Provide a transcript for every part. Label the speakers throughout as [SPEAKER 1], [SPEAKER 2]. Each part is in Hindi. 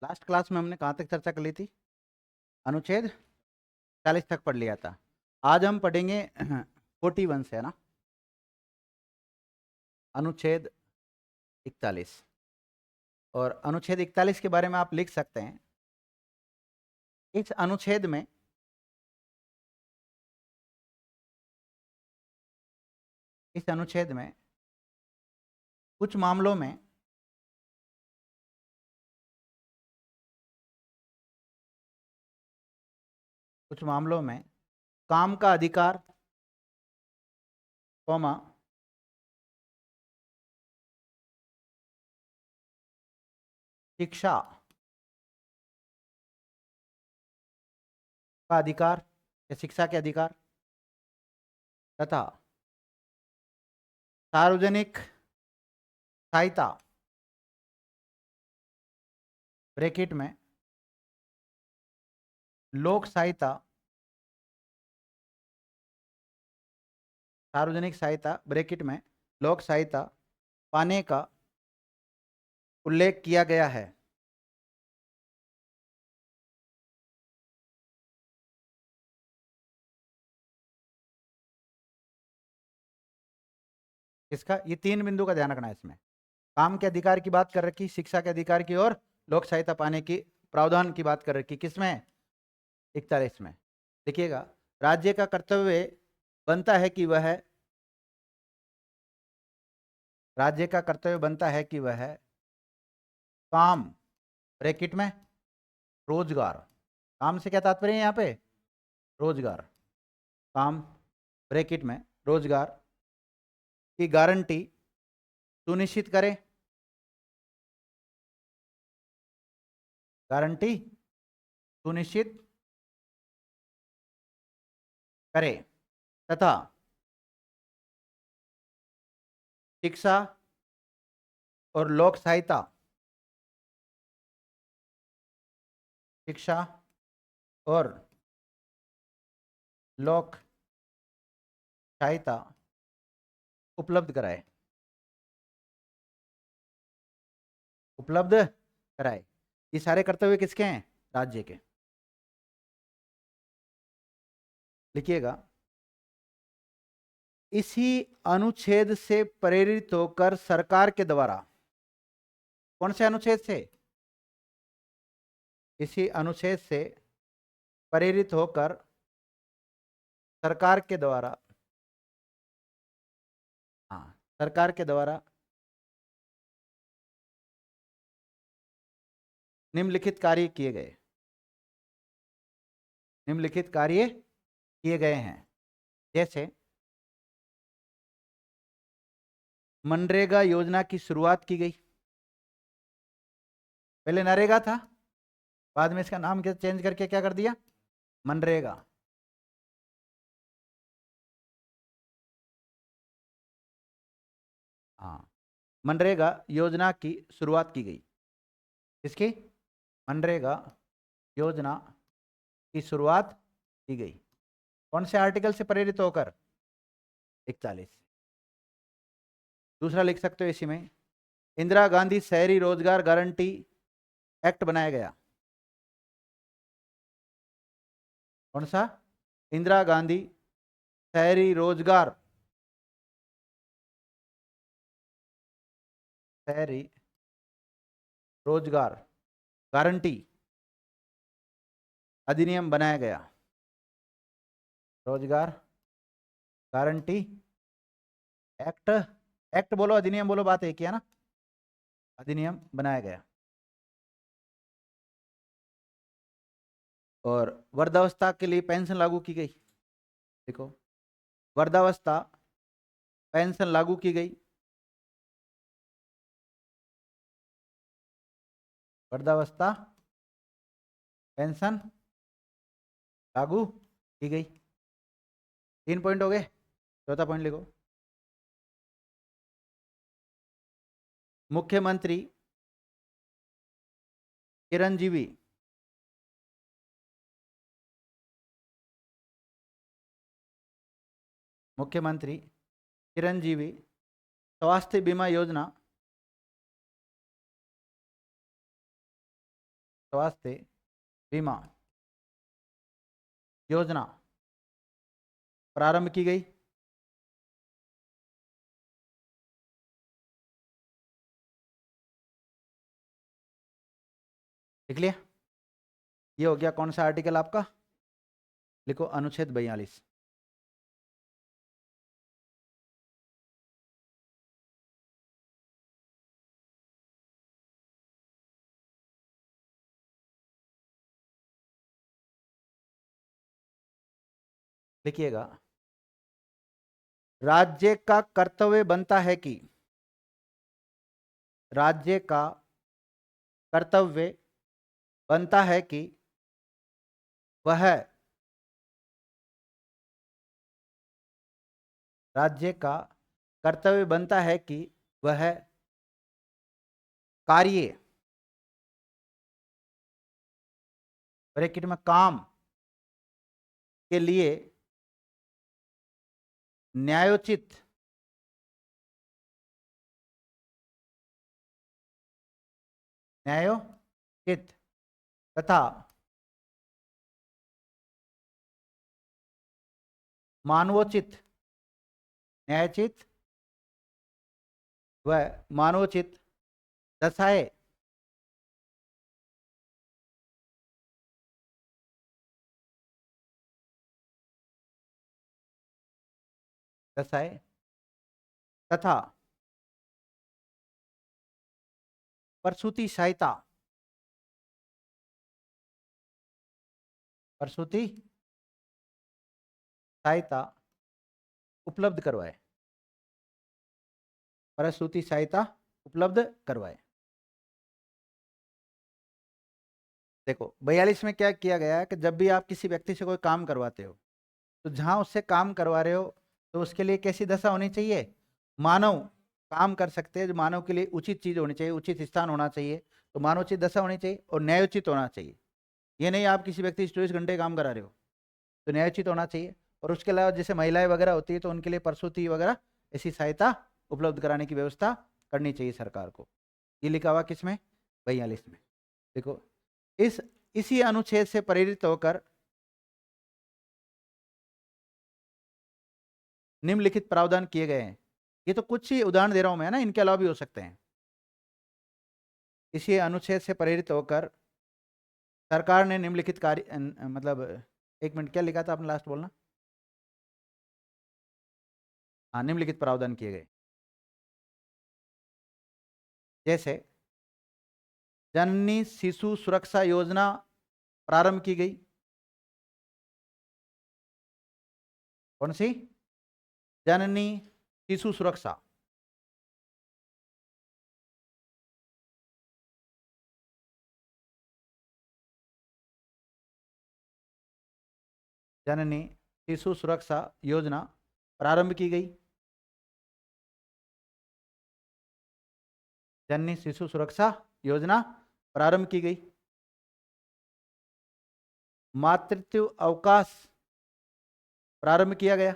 [SPEAKER 1] लास्ट क्लास में हमने कहाँ तक चर्चा कर ली थी? अनुच्छेद 40 तक पढ़ लिया था। आज हम पढ़ेंगे 41 से, है ना, अनुच्छेद 41। और अनुच्छेद 41 के बारे में आप लिख सकते हैं। इस अनुच्छेद में कुछ मामलों में काम का अधिकार, कौमा, शिक्षा का अधिकार या शिक्षा के अधिकार तथा सार्वजनिक सहायता ब्रैकेट में लोक सहायता, सार्वजनिक सहायता ब्रैकेट में लोक सहायता पाने का उल्लेख किया गया है। इसका ये 3 बिंदु का ध्यान रखना है। इसमें काम के अधिकार की बात कर रखी, शिक्षा के अधिकार की, और लोक सहायता पाने की प्रावधान की बात कर रखी। किसमें? 41 में। देखिएगा, राज्य का कर्तव्य बनता है कि वह काम ब्रैकेट में रोजगार, काम से क्या तात्पर्य है यहाँ पे? रोजगार। काम ब्रैकेट में रोजगार की गारंटी सुनिश्चित करे, गारंटी सुनिश्चित करे तथा शिक्षा और लोक सहायता, शिक्षा और लोक सहायता उपलब्ध कराए, ये सारे कर्तव्य किसके हैं? राज्य के। लिखिएगा, इसी अनुच्छेद से प्रेरित होकर सरकार के द्वारा, कौन से अनुच्छेद से? इसी अनुच्छेद से प्रेरित होकर सरकार के द्वारा, हाँ, सरकार के द्वारा निम्नलिखित कार्य किए गए हैं। जैसे मनरेगा योजना की शुरुआत की गई। पहले नरेगा था, बाद में इसका नाम क्या चेंज करके क्या कर दिया? मनरेगा। हाँ, मनरेगा योजना की शुरुआत की गई। इसकी मनरेगा योजना की शुरुआत की गई कौन से आर्टिकल से प्रेरित होकर? 41। दूसरा लिख सकते हो इसी में, इंदिरा गांधी शहरी रोजगार गारंटी एक्ट बनाया गया। कौन सा? इंदिरा गांधी शहरी रोजगार गारंटी अधिनियम बनाया गया। रोजगार गारंटी एक्ट, एक्ट बोलो अधिनियम बोलो, बात एक ही है ना। अधिनियम बनाया गया। और वृद्धावस्था के लिए पेंशन लागू की गई। देखो, वृद्धावस्था पेंशन लागू की गई। वृद्धावस्था पेंशन लागू की गई। 3 पॉइंट हो गए। चौथा पॉइंट लिखो, मुख्यमंत्री चिरंजीवी स्वास्थ्य बीमा योजना स्वास्थ्य बीमा योजना प्रारंभ की गई। लिख लिया? ये हो गया कौन सा आर्टिकल आपका? लिखो अनुच्छेद 42। लिखिएगा, राज्य का कर्तव्य बनता है कि, राज्य का कर्तव्य बनता है कि वह, राज्य का कर्तव्य बनता है कि वह कार्य, ब्रैकेट में काम के लिए न्यायोचित न्यायोचित तथा मानवोचित, न्यायोचित व मानवोचित दशाएं दशाएं तथा प्रसूति सहायता, प्रसूति सहायता उपलब्ध करवाए, प्रसूति सहायता उपलब्ध करवाए। देखो 42 में क्या किया गया है कि जब भी आप किसी व्यक्ति से कोई काम करवाते हो, तो जहां उससे काम करवा रहे हो तो उसके लिए कैसी दशा होनी चाहिए? मानव काम कर सकते हैं, जो मानव के लिए उचित चीज होनी चाहिए, उचित स्थान होना चाहिए, तो मानवोचित दशा होनी चाहिए और न्यायोचित होना चाहिए। ये नहीं आप किसी व्यक्ति से 24 घंटे काम करा रहे हो, तो न्यायोचित होना चाहिए। और उसके अलावा जैसे महिलाएं वगैरह होती है तो उनके लिए प्रसूति वगैरह ऐसी सहायता उपलब्ध कराने की व्यवस्था करनी चाहिए सरकार को। ये लिखा हुआ किसमें? 42 में। देखो, इसी अनुच्छेद से प्रेरित होकर निम्नलिखित प्रावधान किए गए हैं। ये तो कुछ ही उदाहरण दे रहा हूं मैं ना, इनके अलावा भी हो सकते हैं। इसी अनुच्छेद से प्रेरित होकर सरकार ने निम्नलिखित कार्य मतलब, एक मिनट, क्या लिखा था आपने लास्ट बोलना? हाँ, निम्नलिखित प्रावधान किए गए, जैसे जननी शिशु सुरक्षा योजना प्रारंभ की गई। कौन सी? जननी शिशु सुरक्षा। जननी शिशु सुरक्षा योजना प्रारंभ की गई। जननी शिशु सुरक्षा योजना प्रारंभ की गई। मातृत्व अवकाश प्रारंभ किया गया।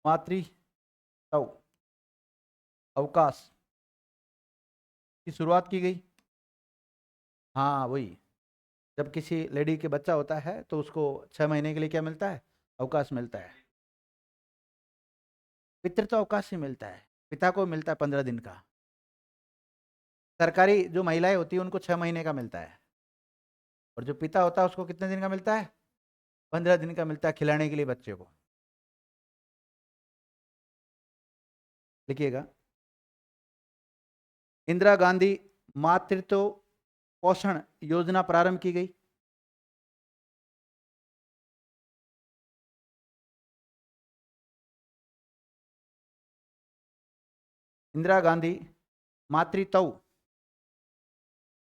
[SPEAKER 1] मातृत्व अवकाश की शुरुआत की गई। हाँ वही, जब किसी लेडी के बच्चा होता है तो उसको 6 महीने के लिए क्या मिलता है? अवकाश मिलता है। पितृत्व अवकाश ही मिलता है, पिता को मिलता है 15 दिन का। सरकारी जो महिलाएं होती है उनको 6 महीने का मिलता है, और जो पिता होता है उसको कितने दिन का मिलता है? 15 दिन का मिलता है, खिलाने के लिए बच्चे को। लिखिएगा, इंदिरा गांधी मातृत्व पोषण योजना प्रारंभ की गई। इंदिरा गांधी मातृत्व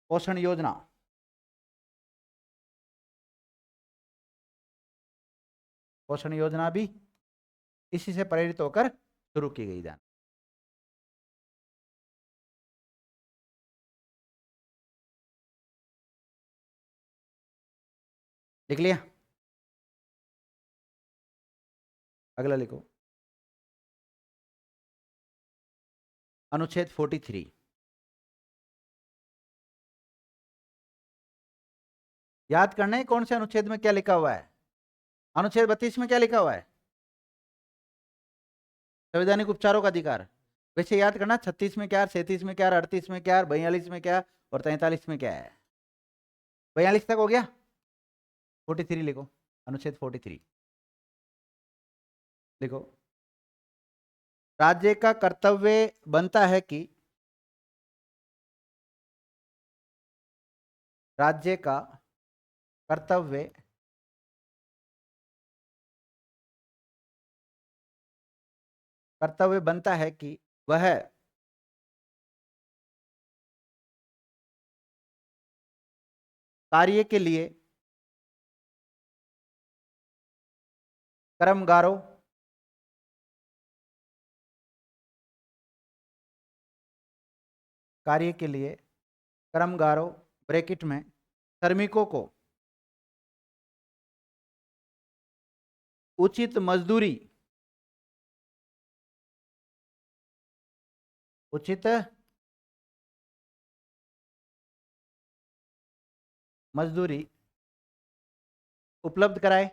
[SPEAKER 1] पोषण योजना पोषण योजना भी इसी से प्रेरित होकर शुरू की गई। जान लिख लिया? अगला लिखो, अनुच्छेद 43। याद करना है कौन से अनुच्छेद में क्या लिखा हुआ है। अनुच्छेद 32 में क्या लिखा हुआ है? संवैधानिक उपचारों का अधिकार। वैसे याद करना 36 में क्या है, 37 में क्या है, 38 में क्या है, 42 में क्या है और 43 में क्या है। 42 तक हो गया। 43 लिखो, अनुच्छेद 43 लिखो। राज्य का कर्तव्य बनता है कि राज्य का कर्तव्य कर्तव्य बनता है कि वह कार्य के लिए कर्मगारों कार्य के लिए कर्मगारों ब्रैकेट में श्रमिकों को उचित मजदूरी उचित मजदूरी उपलब्ध कराए।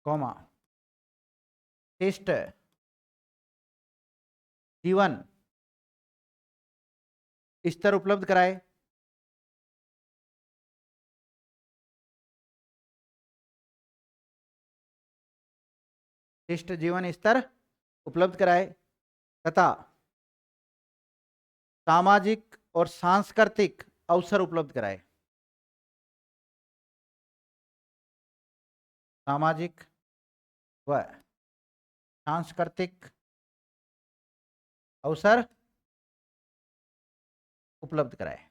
[SPEAKER 1] कॉमा शिष्ट जीवन स्तर उपलब्ध कराए। शिष्ट जीवन स्तर उपलब्ध कराए तथा सामाजिक और सांस्कृतिक अवसर उपलब्ध कराए। सामाजिक व सांस्कृतिक अवसर उपलब्ध कराए।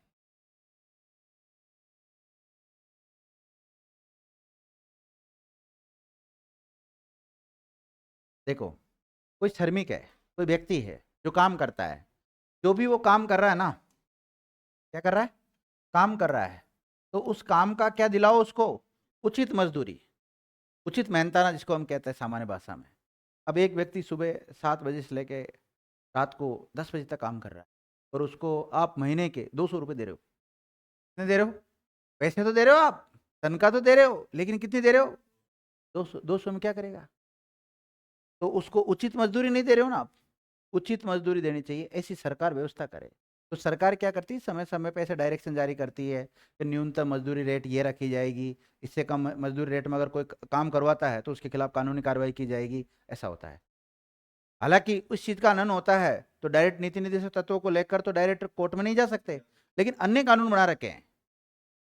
[SPEAKER 1] देखो, कोई श्रमिक है, कोई व्यक्ति है जो काम करता है, जो भी वो काम कर रहा है ना, क्या कर रहा है? काम कर रहा है, तो उस काम का क्या दिलाओ उसको? उचित मजदूरी, उचित मेहनताना जिसको हम कहते हैं सामान्य भाषा में। अब एक व्यक्ति सुबह 7 बजे से लेके रात को 10 बजे तक काम कर रहा है और उसको आप महीने के 200 रुपये दे रहे हो। कितने दे रहे हो? पैसे तो दे रहे हो आप, तनख्वाह तो दे रहे हो, लेकिन कितनी दे रहे हो? 200 में क्या करेगा? तो उसको उचित मजदूरी नहीं दे रहे हो ना आप। उचित मजदूरी देनी चाहिए, ऐसी सरकार व्यवस्था करे। तो सरकार क्या करती है? समय समय पे ऐसे डायरेक्शन जारी करती है कि न्यूनतम मजदूरी रेट ये रखी जाएगी, इससे कम मजदूरी रेट में अगर कोई काम करवाता है तो उसके खिलाफ कानूनी कार्रवाई की जाएगी, ऐसा होता है। हालांकि उस चीज का आनंद होता है तो डायरेक्ट नीति निर्देशक तत्वों को लेकर तो डायरेक्ट कोर्ट में नहीं जा सकते, लेकिन अन्य कानून बना रखे हैं।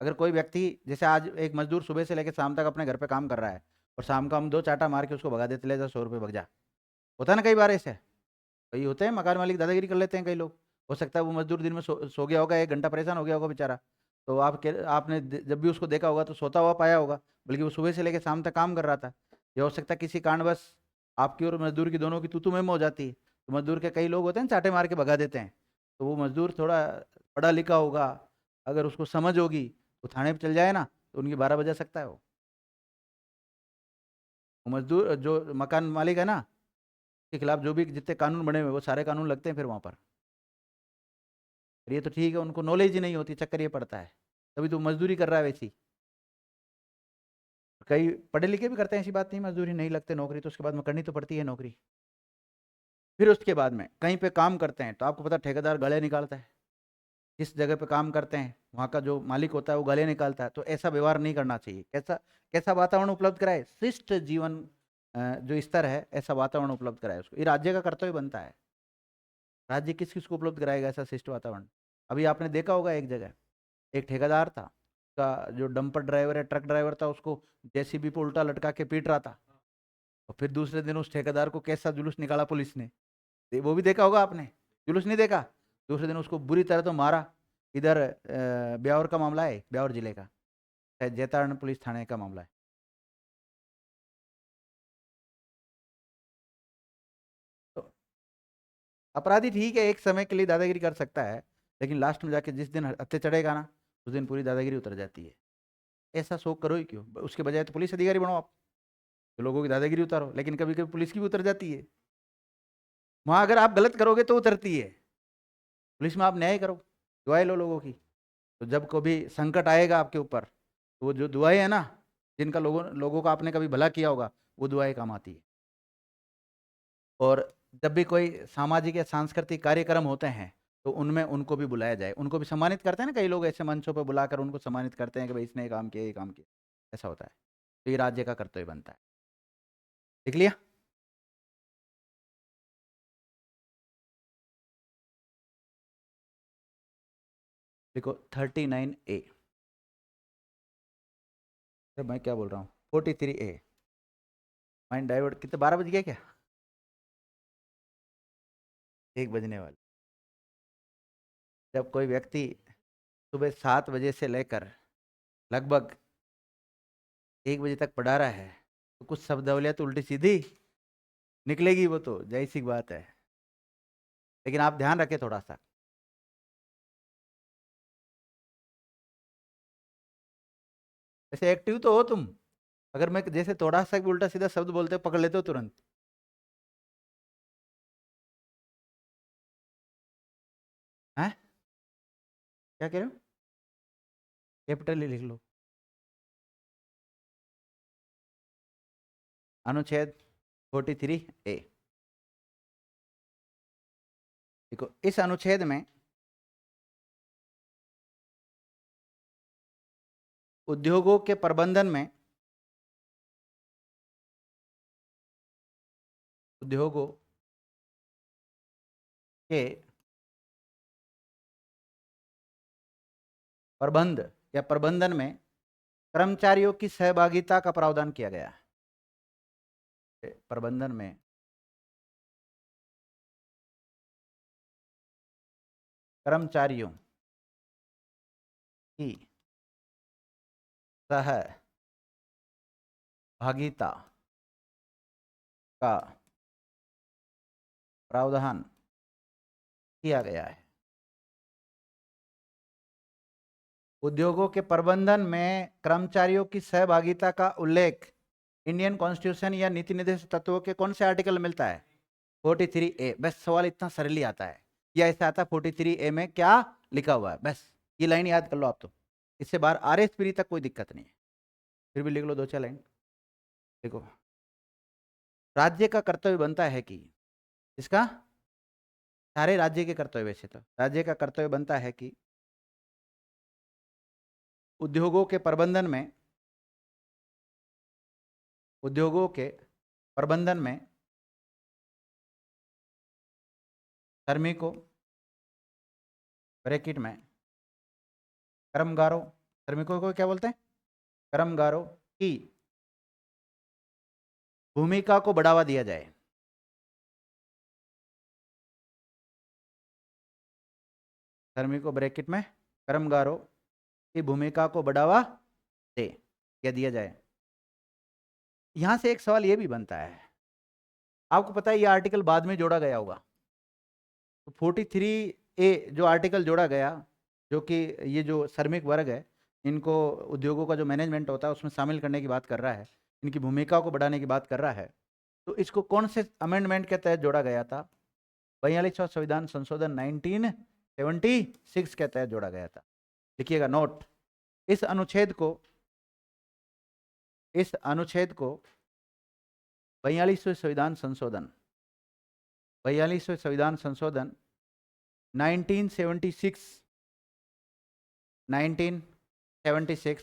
[SPEAKER 1] अगर कोई व्यक्ति, जैसे आज एक मजदूर सुबह से लेकर शाम तक अपने घर पे काम कर रहा है और शाम को हम 2 चाटा मार के उसको भगा देते, ले जा 100 रुपये भग जा, होता है ना कई बार ऐसे। कई होते हैं मकान मालिक दादागिरी कर लेते हैं कई लोग। हो सकता है वो मजदूर दिन में सो गया होगा, 1 घंटा परेशान हो गया होगा बेचारा, तो आपने जब भी उसको देखा होगा तो सोता हुआ पाया होगा, बल्कि वो सुबह से लेकर शाम तक काम कर रहा था। ये हो सकता है किसी कारणवश आपकी और मजदूर की दोनों की तू में हो जाती है, तो मजदूर के कई लोग होते हैं चाटे मार के भगा देते हैं। तो वो मजदूर थोड़ा पढ़ा लिखा होगा, अगर उसको समझ होगी तो थाने पर चल जाए ना, तो उनकी 12 बजा सकता है वो मजदूर जो मकान मालिक है ना, के खिलाफ जो भी जितने कानून बने हुए वो सारे कानून लगते हैं फिर वहाँ पर। ये तो ठीक है, उनको नॉलेज ही नहीं होती, चक्कर ये पड़ता है, तभी तो मजदूरी कर रहा है वैसी। कई पढ़े लिखे भी करते हैं, ऐसी बात नहीं मजदूरी नहीं लगते नौकरी, तो उसके बाद में करनी तो पड़ती है नौकरी। फिर उसके बाद में कहीं पे काम करते हैं तो आपको पता ठेकेदार गले निकालता है। जिस जगह पे काम करते हैं वहाँ का जो मालिक होता है वो गले निकालता है, तो ऐसा व्यवहार नहीं करना चाहिए। कैसा कैसा वातावरण उपलब्ध कराए? शिष्ट जीवन जो स्तर है, ऐसा वातावरण उपलब्ध कराए उसको, ये राज्य का कर्तव्य बनता है। राज्य किस किस को उपलब्ध कराएगा ऐसा शिष्ट वातावरण? अभी आपने देखा होगा एक जगह एक ठेकेदार था, का जो डंपर ड्राइवर है, ट्रक ड्राइवर था, उसको जेसीबी पे उल्टा लटका के पीट रहा था। और फिर दूसरे दिन उस ठेकेदार को कैसा जुलूस निकाला पुलिस ने, वो भी देखा होगा आपने। जुलूस नहीं देखा? दूसरे दिन उसको बुरी तरह तो मारा। इधर ब्यावर का मामला है, ब्यावर जिले का, शायद जैतारण पुलिस थाने का मामला है। तो अपराधी ठीक है, एक समय के लिए दादागिरी कर सकता है, लेकिन लास्ट में जाके जिस दिन हत्थे चढ़ेगा ना, उस दिन पूरी दादागिरी उतर जाती है। ऐसा शौक करो ही क्यों? उसके बजाय तो पुलिस अधिकारी बनो आप, तो लोगों की दादागिरी उतारो, लेकिन कभी कभी पुलिस की भी उतर जाती है। वहां अगर आप गलत करोगे तो उतरती है। पुलिस में आप न्याय करो, दुआएं लो लोगों की, तो जब कभी संकट आएगा आपके ऊपर तो वो जो दुआएं है ना, जिनका लोगों का आपने कभी भला किया होगा, वो दुआएं काम आती है। और जब भी कोई सामाजिक या सांस्कृतिक कार्यक्रम होते हैं तो उनमें उनको भी बुलाया जाए, उनको भी सम्मानित करते हैं ना, कई लोग ऐसे मंचों पर बुलाकर उनको सम्मानित करते हैं कि भाई इसने ये काम किया, ये काम किया, ऐसा होता है। तो ये राज्य का कर्तव्य बनता है। देख लिया। देखो 39A, मैं क्या बोल रहा हूँ, 43A। माइंड डाइवर्ट, कितने 12 बज गया क्या? 1 बजने वाले। जब कोई व्यक्ति सुबह 7 बजे से लेकर लगभग 1 बजे तक पढ़ा रहा है तो कुछ शब्दावलियाँ तो उल्टी सीधी निकलेगी, वो तो जैसी सी बात है। लेकिन आप ध्यान रखें थोड़ा सा। ऐसे एक्टिव तो हो तुम, अगर मैं जैसे थोड़ा सा भी उल्टा सीधा शब्द बोलते हो पकड़ लेते हो तुरंत। हैं? क्या कह रहे हो? कैपिटल ही लिख लो। अनुच्छेद 43A। देखो इस अनुच्छेद में उद्योगों के प्रबंधन में, उद्योगों के प्रबंध या प्रबंधन में कर्मचारियों की सहभागिता का प्रावधान किया गया है। प्रबंधन में कर्मचारियों की सहभागिता का प्रावधान किया गया है। उद्योगों के प्रबंधन में कर्मचारियों की सहभागिता का उल्लेख इंडियन कॉन्स्टिट्यूशन या नीति निर्देश तत्वों के कौन से आर्टिकल में मिलता है? 43A। बस सवाल इतना सरल ही आता है, या ऐसा आता है 43A में क्या लिखा हुआ है, बस ये लाइन याद कर लो आप तो। इससे बाहर RS पीरी तक कोई दिक्कत नहीं है, फिर भी लिख लो 2-4 लाइन। देखो, राज्य का कर्तव्य बनता है कि, इसका सारे राज्य के कर्तव्य, वैसे तो राज्य का कर्तव्य बनता है कि उद्योगों के प्रबंधन में, उद्योगों के प्रबंधन में श्रमिकों ब्रैकेट में कर्मगारों, श्रमिकों को क्या बोलते हैं? कर्मगारों की भूमिका को बढ़ावा दिया जाए। श्रमिकों ब्रैकेट में कर्मगारों की भूमिका को बढ़ावा दे या दिया जाए। यहां से एक सवाल यह भी बनता है, आपको पता है ये आर्टिकल बाद में जोड़ा गया होगा, तो 43A जो आर्टिकल जोड़ा गया, जो कि ये जो श्रमिक वर्ग है इनको उद्योगों का जो मैनेजमेंट होता है उसमें शामिल करने की बात कर रहा है, इनकी भूमिका को बढ़ाने की बात कर रहा है, तो इसको कौन से अमेंडमेंट के तहत जोड़ा गया था? 42वां संविधान संशोधन 1976 के तहत जोड़ा गया था। लिखिएगा नोट, इस अनुच्छेद को, इस अनुच्छेद को 42वें संविधान संशोधन, 42वें संविधान संशोधन 1976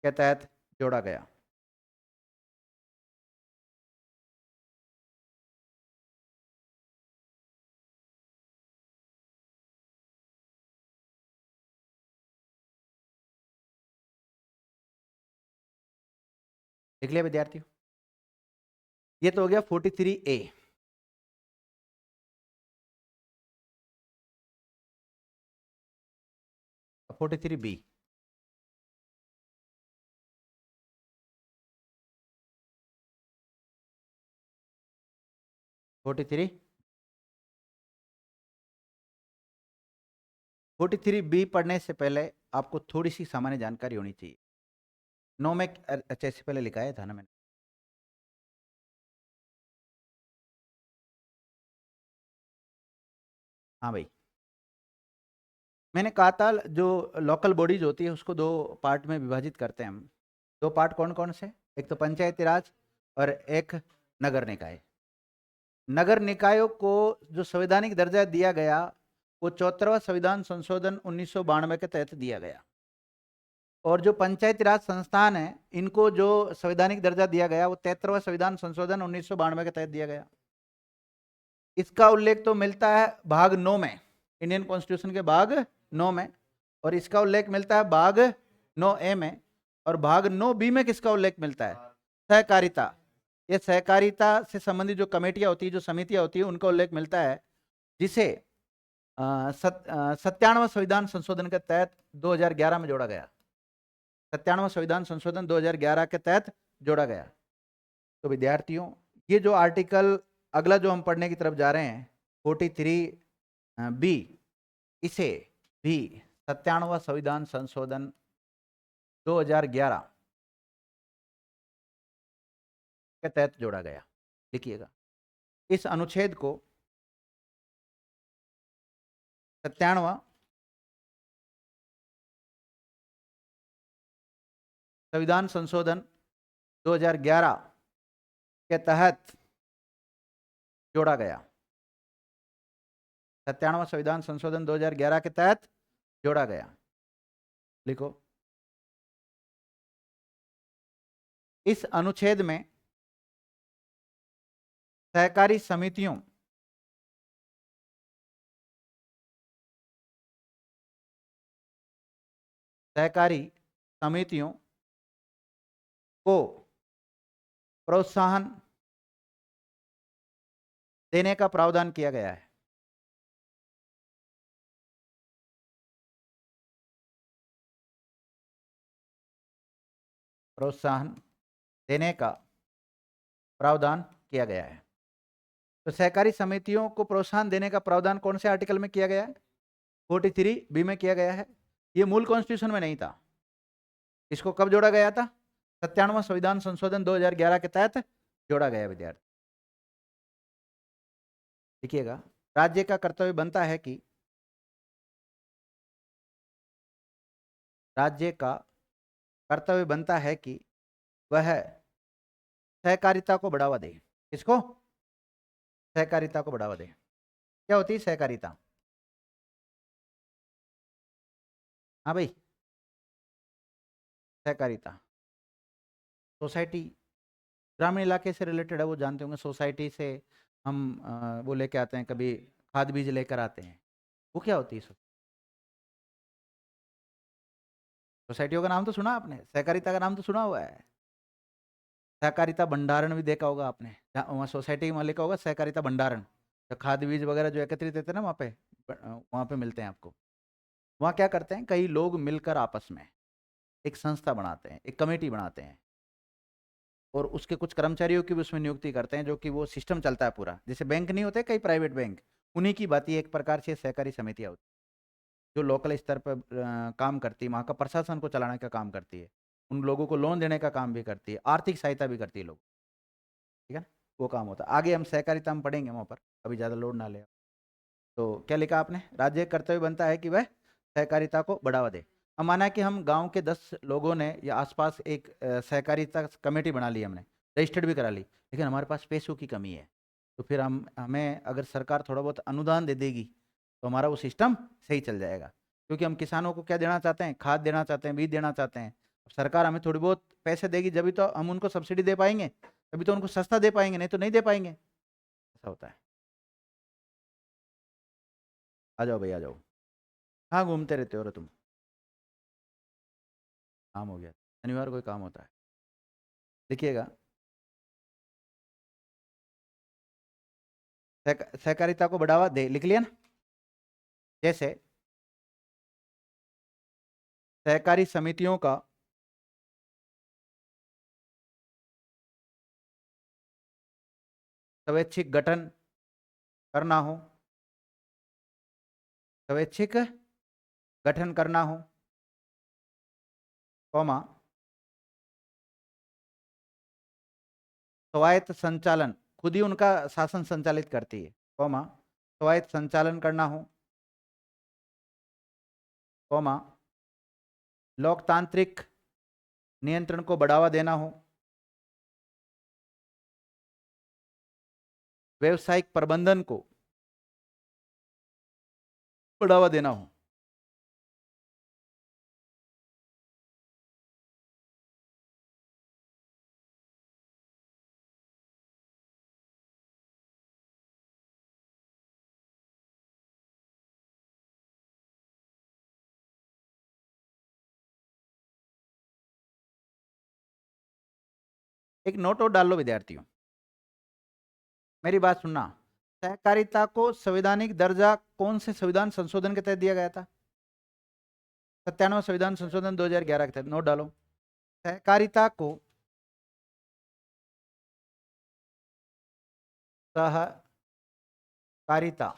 [SPEAKER 1] के तहत जोड़ा गया। देख लिया विद्यार्थियों, ये तो हो गया 43A। 43B, 43B पढ़ने से पहले आपको थोड़ी सी सामान्य जानकारी होनी चाहिए। नो में अच्छा इससे पहले लिखा है था ना मैंने। हाँ भाई, मैंने कहा था जो लोकल बॉडीज होती है उसको दो पार्ट में विभाजित करते हैं हम। दो पार्ट कौन कौन से? एक तो पंचायती राज और एक नगर निकाय। नगर निकायों को जो संवैधानिक दर्जा दिया गया वो 74वां संविधान संशोधन 1992 के तहत दिया गया। और जो पंचायती राज संस्थान है इनको जो संवैधानिक दर्जा दिया गया वो 73वां संविधान संशोधन 1992 के तहत दिया गया। इसका उल्लेख तो मिलता है भाग 9 में, इंडियन कॉन्स्टिट्यूशन के भाग 9 में, और इसका उल्लेख मिलता है भाग 9A में। और भाग 9B में किसका उल्लेख मिलता है? सहकारिता। ये सहकारिता से संबंधित जो कमेटियां होती है, जो समितियां होती है, उनका उल्लेख मिलता है, जिसे 97वां संविधान संशोधन के तहत 2011 में जोड़ा गया। 97वां संविधान संशोधन 2011 के तहत जोड़ा गया। तो विद्यार्थियों, ये जो आर्टिकल अगला जो हम पढ़ने की तरफ जा रहे हैं 43B, इसे भी 97वां संविधान संशोधन 2011 के तहत जोड़ा गया। लिखिएगा, इस अनुच्छेद को 97वां संविधान संशोधन 2011 के तहत जोड़ा गया। 97वां संविधान संशोधन 2011 के तहत जोड़ा गया। लिखो, इस अनुच्छेद में सहकारी समितियों को प्रोत्साहन देने का प्रावधान किया गया है। प्रोत्साहन देने का प्रावधान किया गया है। तो सहकारी समितियों को प्रोत्साहन देने का प्रावधान कौन से आर्टिकल में किया गया है? 43B में किया गया है। ये मूल कॉन्स्टिट्यूशन में नहीं था। इसको कब जोड़ा गया था? 97वां संविधान संशोधन 2011 के तहत जोड़ा गया। विद्यार्थी देखिएगा, राज्य का कर्तव्य बनता है कि वह सहकारिता को बढ़ावा दे। किसको? सहकारिता को बढ़ावा दे। क्या होती है सहकारिता? हाँ भाई, सहकारिता सोसाइटी, ग्रामीण इलाके से रिलेटेड है, वो जानते होंगे। सोसाइटी से हम वो लेके आते हैं, कभी खाद बीज लेकर आते हैं, वो क्या होती है? सोसाइटियों का नाम तो सुना आपने, सहकारिता का नाम तो सुना हुआ है। सहकारिता भंडारण भी देखा होगा आपने, वहाँ सोसाइटी में लिखा होगा सहकारिता भंडारण। तो खाद बीज वगैरह जो एकत्रित होते हैं ना, वहाँ पे मिलते हैं आपको। वहाँ क्या करते हैं, कई लोग मिलकर आपस में एक संस्था बनाते हैं, एक कमेटी बनाते हैं, और उसके कुछ कर्मचारियों की भी उसमें नियुक्ति करते हैं, जो कि वो सिस्टम चलता है पूरा। जैसे बैंक नहीं होते कई प्राइवेट बैंक, उन्हीं की बात ये एक प्रकार से सहकारी समितियाँ होती हैं, जो लोकल स्तर पर काम करती है, वहाँ का प्रशासन को चलाने का काम करती है, उन लोगों को लोन देने का काम भी करती है, आर्थिक सहायता भी करती है लोग। ठीक है, वो काम होता है। आगे हम सहकारिता हम पढ़ेंगे वहाँ पर, अभी ज़्यादा लोड ना ले। तो क्या लिखा आपने? राज्य कर्तव्य बनता है कि वह सहकारिता को बढ़ावा दे। अब माना कि हम गांव के 10 लोगों ने या आसपास एक सहकारिता कमेटी बना ली, हमने रजिस्टर्ड भी करा ली, लेकिन हमारे पास पैसों की कमी है। तो फिर हमें अगर सरकार थोड़ा बहुत अनुदान दे देगी तो हमारा वो सिस्टम सही चल जाएगा। क्योंकि हम किसानों को क्या देना चाहते हैं? खाद देना चाहते हैं, बीज देना चाहते हैं। अब सरकार हमें थोड़ी बहुत पैसे देगी, जब भी तो हम उनको सब्सिडी दे पाएंगे, तभी तो उनको सस्ता दे पाएंगे, नहीं तो नहीं दे पाएंगे। ऐसा होता है। आ जाओ भाई, आ जाओ। हाँ, घूमते रहते हो तुम। काम हो गया, शनिवार को ही काम होता है। देखिएगा, सहकारिता को बढ़ावा दे, लिख लिया ना? जैसे सहकारी समितियों का स्वैच्छिक गठन करना हो, स्वैच्छिक गठन करना हो, कौमा स्वायत्त संचालन, खुद ही उनका शासन संचालित करती है, कौमा स्वायत्त संचालन करना हो, कौमा लोकतांत्रिक नियंत्रण को बढ़ावा देना हो, व्यवसायिक प्रबंधन को बढ़ावा देना हो। एक नोट और डाल लो विद्यार्थियों, मेरी बात सुनना। सहकारिता को संवैधानिक दर्जा कौन से संविधान संशोधन के तहत दिया गया था? 97 संविधान संशोधन 2011 के तहत। नोट डालो। सहकारिता को सहकारिता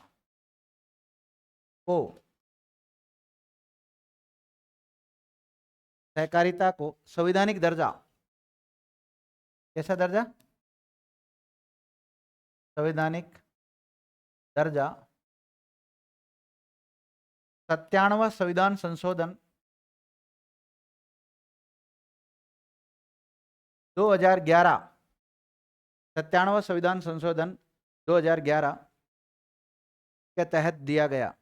[SPEAKER 1] को सहकारिता को संवैधानिक दर्जा, कैसा दर्जा? संवैधानिक दर्जा 97वां संविधान संशोधन 2011, 97वां संविधान संशोधन 2011 के तहत दिया गया।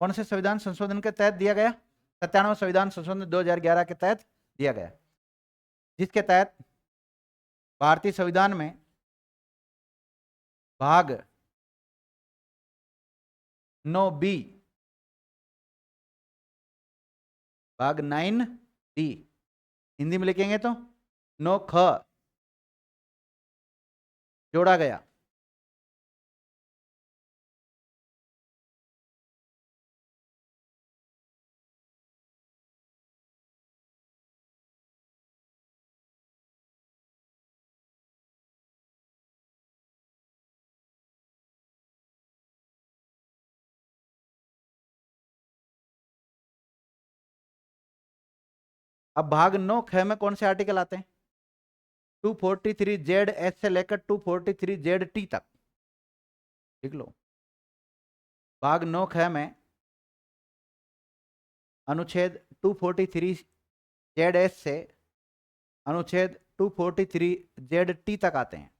[SPEAKER 1] कौन से संविधान संशोधन के तहत दिया गया? 97वां संविधान संशोधन 2011 के तहत दिया गया, जिसके तहत भारतीय संविधान में भाग 9B, भाग 9B हिंदी में लिखेंगे तो 9ख जोड़ा गया। अब भाग 9ख में कौन से आर्टिकल आते हैं? 243Z से लेकर 243ZT तक लिख लो। भाग 9ख में अनुच्छेद 243Z से अनुच्छेद 243ZT तक आते हैं।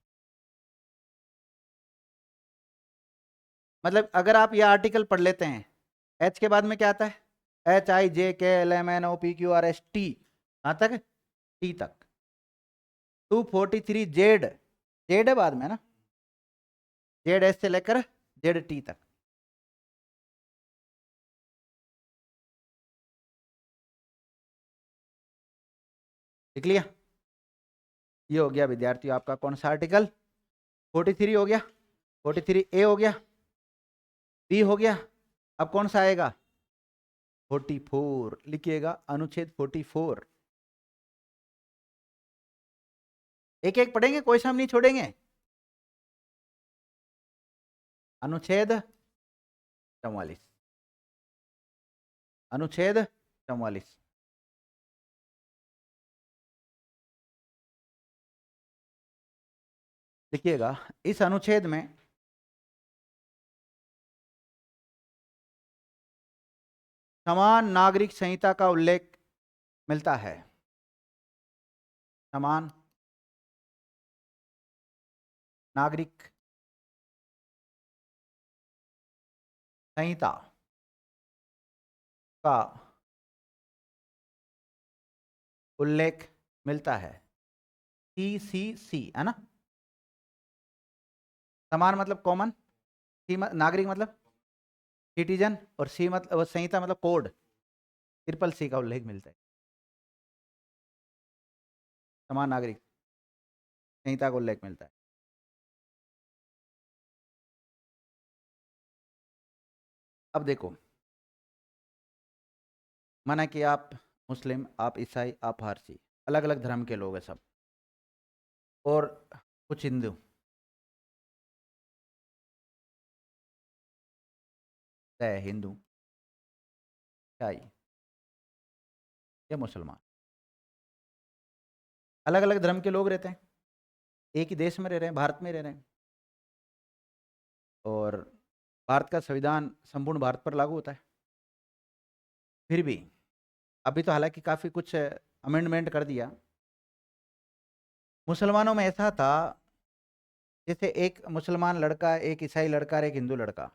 [SPEAKER 1] मतलब अगर आप यह आर्टिकल पढ़ लेते हैं, H के बाद में क्या आता है? HIJKLMNOPQRST, कहां तक? T तक। 243Z, जेड है बाद में ना, ZS से लेकर ZT तक। लिख लिया? ये हो गया विद्यार्थियों आपका कौन सा आर्टिकल? 43 हो गया, 43A हो गया, B हो गया। अब कौन सा आएगा? 44 लिखिएगा, अनुच्छेद 44। एक एक पढ़ेंगे, कोई सा हम नहीं छोड़ेंगे। अनुच्छेद 44, अनुच्छेद 44। देखिएगा, इस अनुच्छेद में समान नागरिक संहिता का उल्लेख मिलता है। समान नागरिक संहिता का उल्लेख मिलता है, CCC है ना। समान मतलब कॉमन, नागरिक मतलब सिटीजन, और सी मतलब संहिता मतलब कोड, CCC का उल्लेख मिलता है। समान नागरिक संहिता का उल्लेख मिलता है। अब देखो, माना कि आप मुस्लिम, आप ईसाई, आप फारसी, अलग अलग धर्म के लोग हैं सब, और कुछ हिंदू। चाहे हिंदू, ईसाई या मुसलमान, अलग अलग धर्म के लोग रहते हैं, एक ही देश में रह रहे हैं, भारत में रह रहे हैं, और भारत का संविधान संपूर्ण भारत पर लागू होता है। फिर भी अभी तो हालांकि काफ़ी कुछ अमेंडमेंट कर दिया। मुसलमानों में ऐसा था, जैसे एक मुसलमान लड़का, एक ईसाई लड़का और एक हिंदू लड़का,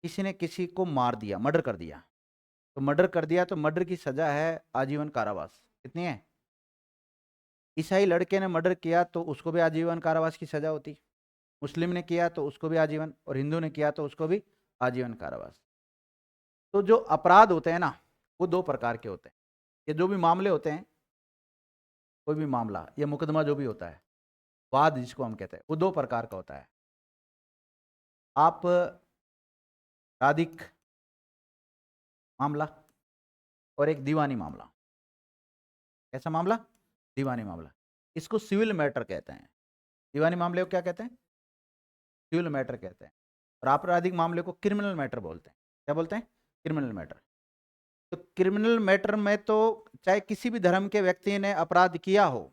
[SPEAKER 1] किसी ने किसी को मार दिया, मर्डर कर दिया, तो मर्डर कर दिया तो मर्डर की सजा है आजीवन कारावास। कितनी है? ईसाई लड़के ने मर्डर किया तो उसको भी आजीवन कारावास की सजा होती, मुस्लिम ने किया तो उसको भी आजीवन, और हिंदू ने किया तो उसको भी आजीवन कारावास। तो जो अपराध होते हैं ना, वो दो प्रकार के होते हैं। ये जो भी मामले होते हैं, कोई भी मामला या मुकदमा जो भी होता है, वाद जिसको हम कहते हैं, वो दो प्रकार का होता है। आपराधिक मामला और एक दीवानी मामला। कैसा मामला? दीवानी मामला। इसको सिविल मैटर कहते हैं। दीवानी मामले को क्या कहते हैं? सिविल मैटर कहते हैं। और आपराधिक मामले को क्रिमिनल मैटर बोलते हैं। क्या बोलते हैं? Criminal matter. तो क्रिमिनल मैटर में तो चाहे किसी भी धर्म के व्यक्ति ने अपराध किया हो,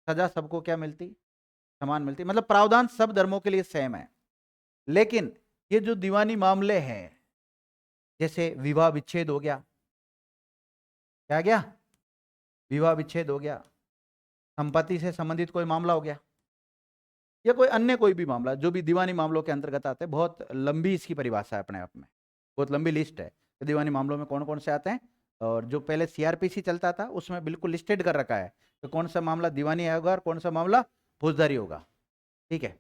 [SPEAKER 1] सजा सबको क्या मिलती? समान मिलती। मतलब प्रावधान सब धर्मों के लिए सेम है। लेकिन ये जो दीवानी मामले हैं, जैसे विवाह विच्छेद हो गया, क्या गया? विवाह विच्छेद हो गया, संपत्ति से संबंधित कोई मामला हो गया, या कोई अन्य कोई भी मामला जो भी दीवानी मामलों के अंतर्गत आते हैं। बहुत लंबी इसकी परिभाषा है अपने आप में, बहुत लंबी लिस्ट है कि दीवानी मामलों में कौन कौन से आते हैं। और जो पहले सीआरपीसी चलता था उसमें बिल्कुल लिस्टेड कर रखा है कि कौन सा मामला दीवानी होगा और कौन सा मामला फौजदारी होगा। ठीक है।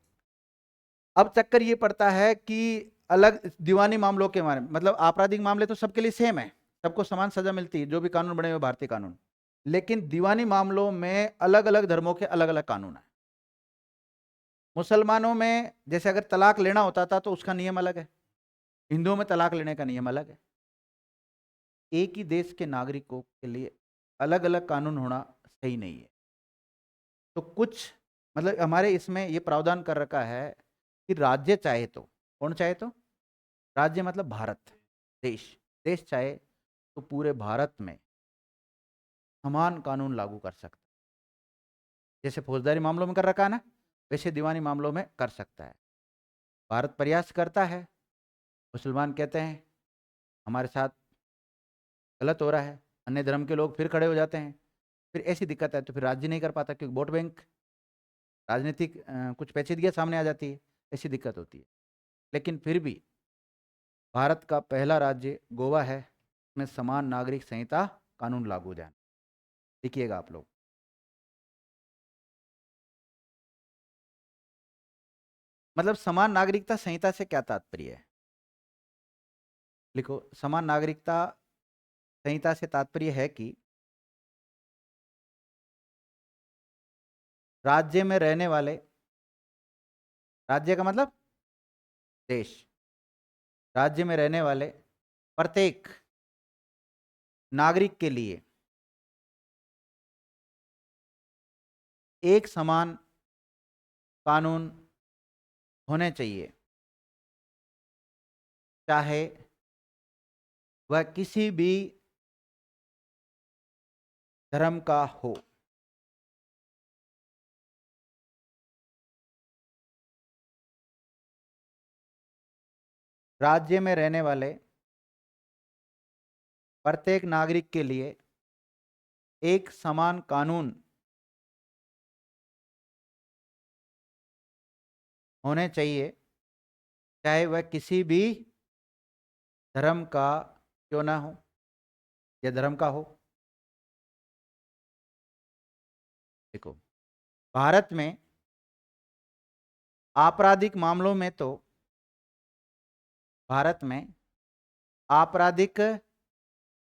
[SPEAKER 1] अब चक्कर ये पड़ता है कि अलग दीवानी मामलों के बारे में, मतलब आपराधिक मामले तो सबके लिए सेम है, सबको समान सजा मिलती है, जो भी कानून बने हुए भारतीय कानून। लेकिन दीवानी मामलों में अलग अलग धर्मों के अलग अलग कानून है। मुसलमानों में जैसे अगर तलाक लेना होता था तो उसका नियम अलग है, हिंदुओं में तलाक लेने का नियम अलग है। एक ही देश के नागरिकों के लिए अलग अलग कानून होना सही नहीं है। तो कुछ मतलब हमारे इसमें ये प्रावधान कर रखा है कि राज्य चाहे तो, कौन चाहे तो, राज्य मतलब भारत, देश, देश चाहे तो पूरे भारत में समान कानून लागू कर सकता है। जैसे फौजदारी मामलों में कर रखा है ना, वैसे दीवानी मामलों में कर सकता है। भारत प्रयास करता है, मुसलमान कहते हैं हमारे साथ गलत हो रहा है, अन्य धर्म के लोग फिर खड़े हो जाते हैं, फिर ऐसी दिक्कत है तो फिर राज्य नहीं कर पाता, क्योंकि वोट बैंक, राजनीतिक कुछ पेचीदगियाँ सामने आ जाती है, ऐसी दिक्कत होती है। लेकिन फिर भी भारत का पहला राज्य गोवा है, में समान नागरिक संहिता कानून लागू हो जाए। लिखिएगा आप लोग। मतलब समान नागरिकता संहिता से क्या तात्पर्य है? लिखो, समान नागरिकता संहिता से तात्पर्य है कि राज्य में रहने वाले, राज्य का मतलब देश, राज्य में रहने वाले प्रत्येक नागरिक के लिए एक समान कानून होने चाहिए, चाहे वह किसी भी धर्म का हो। राज्य में रहने वाले प्रत्येक नागरिक के लिए एक समान कानून होने चाहिए, चाहे वह किसी भी धर्म का क्यों ना हो या धर्म का हो। देखो, भारत में आपराधिक मामलों में तो, भारत में आपराधिक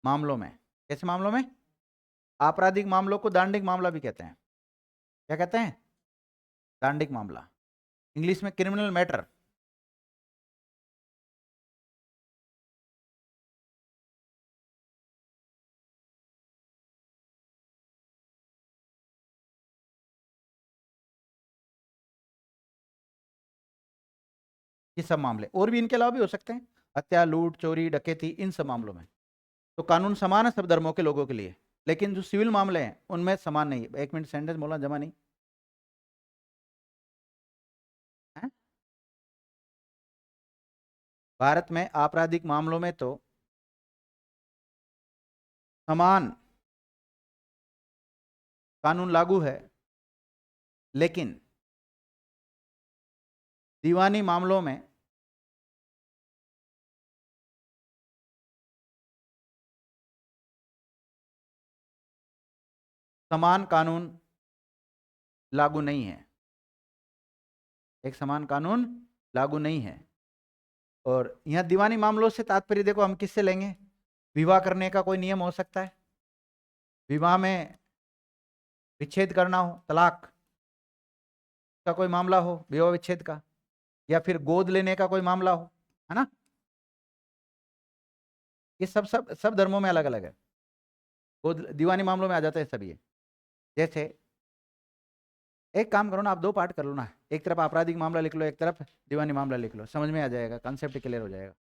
[SPEAKER 1] मामलों में, कैसे मामलों में? आपराधिक मामलों को दांडिक मामला भी कहते हैं। क्या कहते हैं? दांडिक मामला, इंग्लिश में क्रिमिनल मैटर। ये सब मामले, और भी इनके अलावा भी हो सकते हैं, हत्या, लूट, चोरी, डकैती, इन सब मामलों में तो कानून समान है सब धर्मों के लोगों के लिए, लेकिन जो सिविल मामले हैं उनमें समान नहीं है। 1 मिनट, सेंटेंस बोलना जमा नहीं है? भारत में आपराधिक मामलों में तो समान कानून लागू है, लेकिन दीवानी मामलों में समान कानून लागू नहीं है। एक समान कानून लागू नहीं है। और यहां दीवानी मामलों से तात्पर्य देखो हम किससे लेंगे? विवाह करने का कोई नियम हो सकता है, विवाह में विच्छेद करना हो, तलाक का कोई मामला हो, विवाह विच्छेद का, या फिर गोद लेने का कोई मामला हो, है ना? ये सब सब सब धर्मों में अलग अलग है। गोद दीवानी मामलों में आ जाते हैं सब ये। जैसे एक काम करो ना, आप 2 पार्ट कर लो ना, एक तरफ आपराधिक मामला लिख लो, एक तरफ दीवानी मामला लिख लो, समझ में आ जाएगा, कॉन्सेप्ट क्लियर हो जाएगा।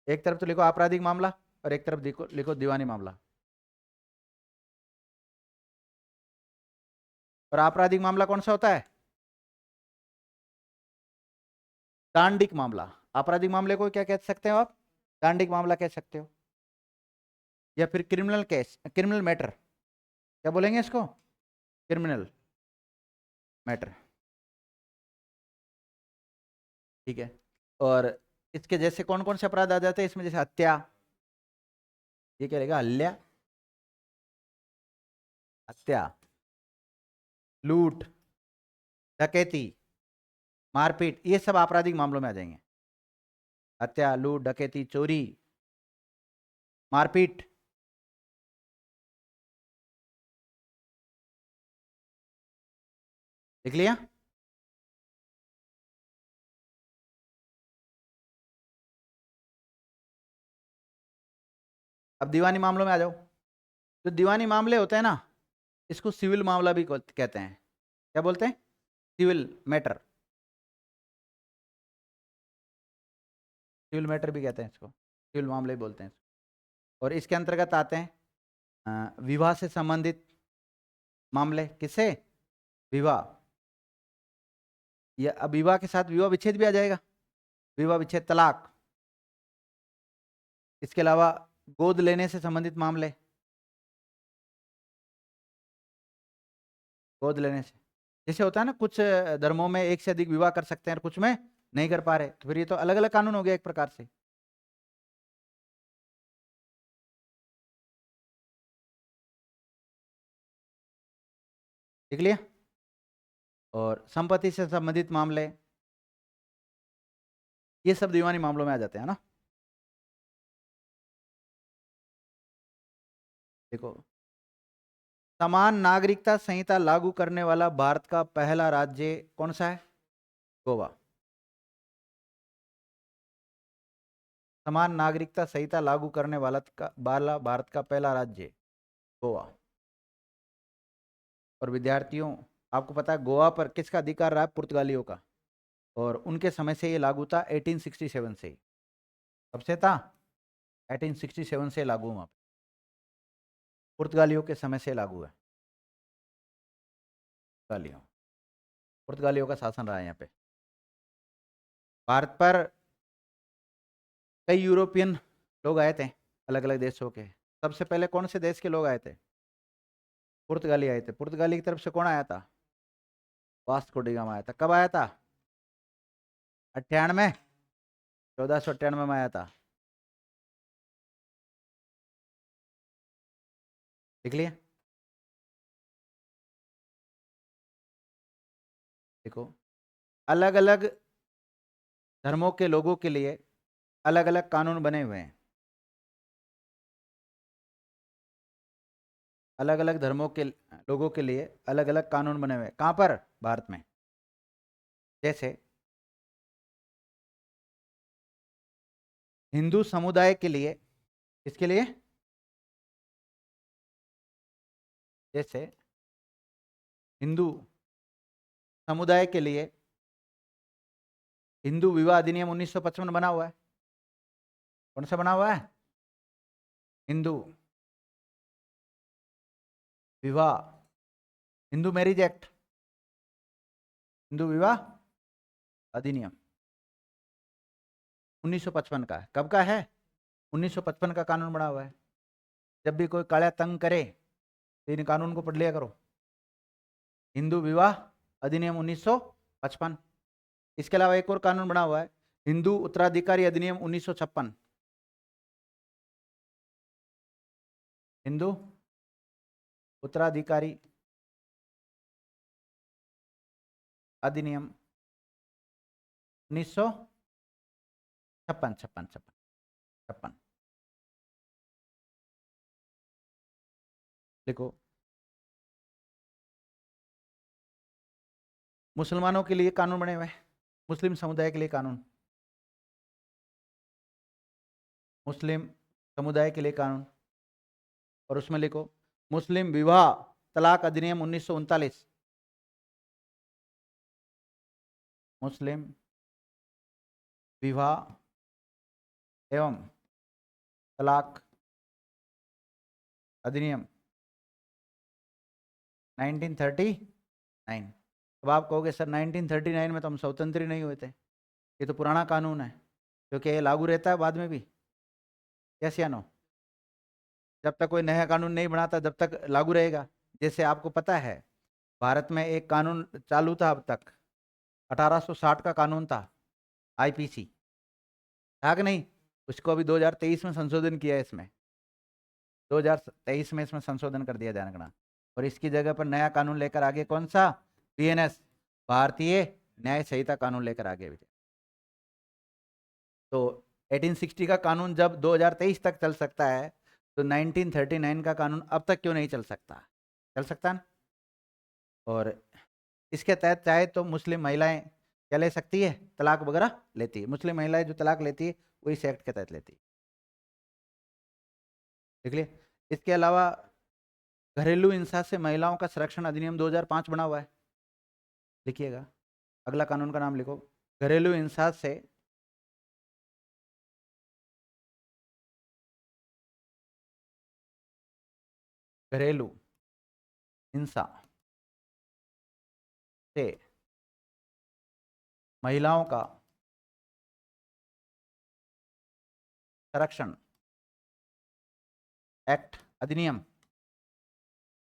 [SPEAKER 1] एक तरफ तो लिखो आपराधिक मामला और एक तरफ लिखो लिखो दीवानी मामला। और आपराधिक मामला कौन सा होता है? दांडिक मामला। आपराधिक मामले को क्या कह सकते हो आप? दांडिक मामला कह सकते हो, या फिर क्रिमिनल केस, क्रिमिनल मैटर, क्या बोलेंगे इसको? क्रिमिनल मैटर, ठीक है। और इसके जैसे कौन कौन से अपराध आ जाते हैं इसमें? जैसे हत्या, ये क्या रहेगा? हत्या, हत्या, लूट, डकैती, मारपीट, ये सब आपराधिक मामलों में आ जाएंगे। हत्या, लूट, डकैती, चोरी, मारपीट। लिख लिया? अब दीवानी मामलों में आ जाओ। जो दीवानी मामले होते हैं ना, इसको सिविल मामला भी कहते हैं। क्या बोलते हैं? सिविल मैटर, सिविल मैटर भी कहते हैं इसको, सिविल मामले भी बोलते हैं इसको। और इसके अंतर्गत आते हैं विवाह से संबंधित मामले। किससे? विवाह, या अब विवाह के साथ विवाह विच्छेद भी आ जाएगा, विवाह विच्छेद, तलाक। इसके अलावा गोद लेने से संबंधित मामले, गोद लेने से, जैसे होता है ना कुछ धर्मों में एक से अधिक विवाह कर सकते हैं और कुछ में नहीं कर पा रहे, तो फिर ये तो अलग अलग कानून हो गया एक प्रकार से। देख लिया? और संपत्ति से संबंधित मामले, ये सब दीवानी मामलों में आ जाते हैं ना। देखो, समान नागरिकता संहिता लागू करने वाला भारत का पहला राज्य कौन सा है? गोवा। समान नागरिकता संहिता लागू करने वाला भारत का पहला राज्य गोवा। और विद्यार्थियों, आपको पता है गोवा पर किसका अधिकार रहा है? पुर्तगालियों का। और उनके समय से ये लागू था, 1867 से। कब से था? 1867 से लागू हुआ, पुर्तगालियों के समय से लागू है। पुर्तगालियों पुर्तगालियों का शासन रहा है यहाँ पे। भारत पर कई यूरोपियन लोग आए थे, अलग अलग देशों के। सबसे पहले कौन से देश के लोग आए थे? पुर्तगाली आए थे। पुर्तगाली की तरफ से कौन आया था? वास्को डी गामा आया था। कब आया था? 98, 1498 में आया था। देख लिया? देखो, अलग अलग धर्मों के लोगों के लिए अलग अलग कानून बने हुए हैं। अलग अलग धर्मों के लोगों के लिए अलग अलग कानून बने हुए हैं। कहाँ पर? भारत में। जैसे हिंदू समुदाय के लिए, किसके लिए? जैसे हिंदू समुदाय के लिए हिंदू विवाह अधिनियम 1955 बना हुआ है। कौन सा बना हुआ है? हिंदू विवाह, हिंदू मैरिज एक्ट, हिंदू विवाह अधिनियम 1955 का है। कब का है? 1955 का कानून बना हुआ है। जब भी कोई काला तंग करे तो इन कानून को पढ़ लिया करो। हिंदू विवाह अधिनियम 1955। इसके अलावा एक और कानून बना हुआ है, हिंदू उत्तराधिकारी अधिनियम 1956। हिंदू उत्तराधिकारी अधिनियम 1956। देखो, मुसलमानों के लिए कानून बने हुए हैं, मुस्लिम समुदाय के लिए कानून, मुस्लिम समुदाय के लिए कानून, और उसमें लिखो मुस्लिम विवाह तलाक अधिनियम 1939। मुस्लिम विवाह एवं तलाक अधिनियम 1939। अब आप कहोगे सर 1939 में तो हम स्वतंत्र ही नहीं हुए थे, ये तो पुराना कानून है, क्योंकि ये लागू रहता है बाद में भी। यस या नो? जब तक कोई नया कानून नहीं बनाता जब तक लागू रहेगा। जैसे आपको पता है भारत में एक कानून चालू था अब तक, 1860 का कानून था, आईपीसी, था कि नहीं? उसको अभी 2023 में संशोधन किया है, इसमें 2023 में इसमें संशोधन कर दिया जनगणना, और इसकी जगह पर नया कानून लेकर आगे कौन सा? बीएनएस, भारतीय न्याय संहिता कानून लेकर आगे भी। तो 1860 का कानून जब 2023 तक चल सकता है तो 1939 का कानून अब तक क्यों नहीं चल सकता? चल सकता ना। और इसके तहत चाहे तो मुस्लिम महिलाएं क्या ले सकती है? तलाक वगैरह लेती है। मुस्लिम महिलाएं जो तलाक लेती है वो इस एक्ट के तहत लेती है। देख लिए। इसके अलावा घरेलू हिंसा से महिलाओं का संरक्षण अधिनियम 2005 बना हुआ है, लिखिएगा। अगला कानून का नाम लिखो, घरेलू हिंसा से घरेलू हिंसा से महिलाओं का संरक्षण एक्ट अधिनियम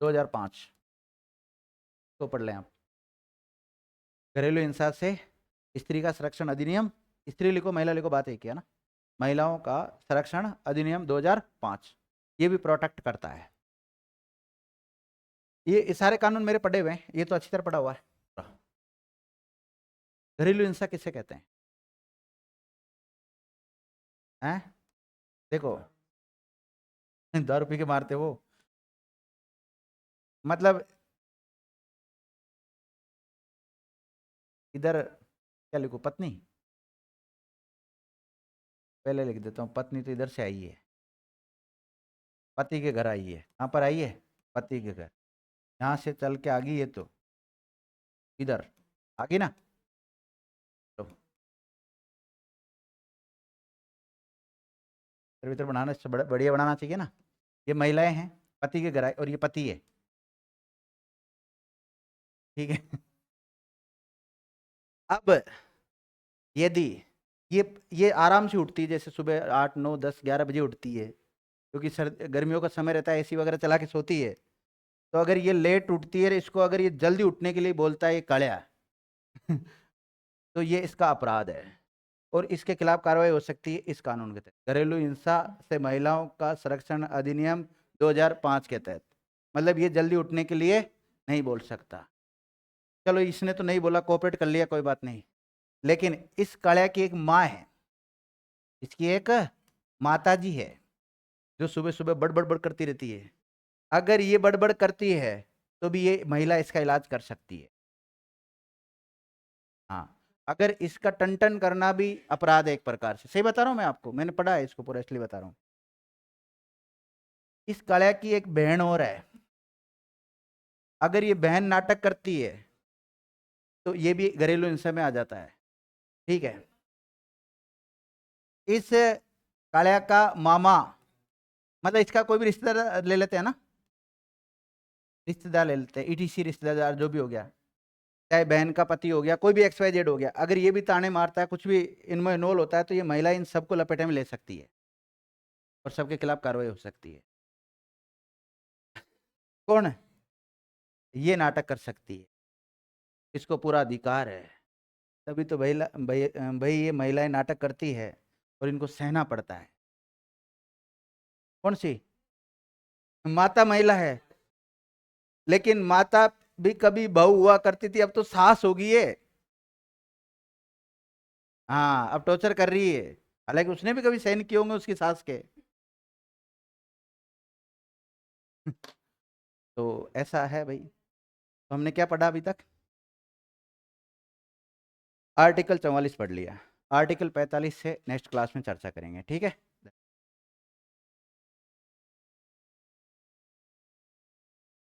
[SPEAKER 1] 2005 तो पढ़ लें आप। घरेलू हिंसा से स्त्री का संरक्षण अधिनियम, स्त्री लिखो महिला लिखो, बात एक ही है ना। महिलाओं का संरक्षण अधिनियम 2005 ये भी प्रोटेक्ट करता है। ये सारे कानून मेरे पढ़े हुए हैं, ये तो अच्छी तरह पढ़ा हुआ है। घरेलू हिंसा किसे कहते हैं? हैं? देखो, दारू पी के मारते वो, मतलब इधर क्या लिखो, पत्नी, पहले लिख देता हूँ, पत्नी तो इधर से आई है, पति के घर आई है। कहाँ पर आई है? पति के घर। यहाँ से चल के आ गई है तो इधर आ गई ना। तो इधर बनाना बढ़िया बनाना चाहिए ना। ये महिलाएं हैं, पति के घर आए, और ये पति है, ठीक है। अब यदि ये आराम से उठती है, जैसे सुबह 8 9 10 11 बजे उठती है, क्योंकि सर्द गर्मियों का समय रहता है, एसी वगैरह चला के सोती है, तो अगर ये लेट उठती है, इसको अगर ये जल्दी उठने के लिए बोलता है ये कड़या तो ये इसका अपराध है, और इसके खिलाफ कार्रवाई हो सकती है इस कानून के तहत, घरेलू हिंसा से महिलाओं का संरक्षण अधिनियम 2005 के तहत। मतलब ये जल्दी उठने के लिए नहीं बोल सकता। चलो इसने तो नहीं बोला, कोऑपरेट कर लिया, कोई बात नहीं, लेकिन इस कड़िया की एक माँ है, इसकी एक माता जी है जो सुबह सुबह बड़बड़ बड़ करती रहती है। अगर ये बड़बड़ करती है तो भी ये महिला इसका इलाज कर सकती है। हाँ, अगर इसका टन टन करना भी अपराध है एक प्रकार से। सही बता रहा हूँ मैं आपको, मैंने पढ़ा है इसको पूरा, इसलिए बता रहा हूँ। इस कड़िया की एक बहन और है, अगर ये बहन नाटक करती है तो ये भी घरेलू हिंसा में आ जाता है, ठीक है। इस कालिया का मामा, मतलब इसका कोई भी रिश्तेदार ले लेते हैं ना, रिश्तेदार ले लेते हैं, ईटीसी रिश्तेदार जो भी हो गया, चाहे बहन का पति हो गया, कोई भी XYZ हो गया, अगर ये भी ताने मारता है, कुछ भी इनमें इन्वॉल्व होता है, तो ये महिला इन सबको लपेटे में ले सकती है और सबके खिलाफ कार्रवाई हो सकती है। कौन है? ये नाटक कर सकती है, इसको पूरा अधिकार है। तभी तो भाई भाई ये महिलाएं नाटक करती है और इनको सहना पड़ता है। कौन सी? माता महिला है, लेकिन माता भी कभी बहू हुआ करती थी, अब तो सास होगी ये। हाँ, अब टॉर्चर कर रही है, हालांकि उसने भी कभी सहन किए होंगे उसकी सास के। तो ऐसा है भाई। तो हमने क्या पढ़ा अभी तक? आर्टिकल 44 पढ़ लिया, आर्टिकल 45 से नेक्स्ट क्लास में चर्चा करेंगे, ठीक है।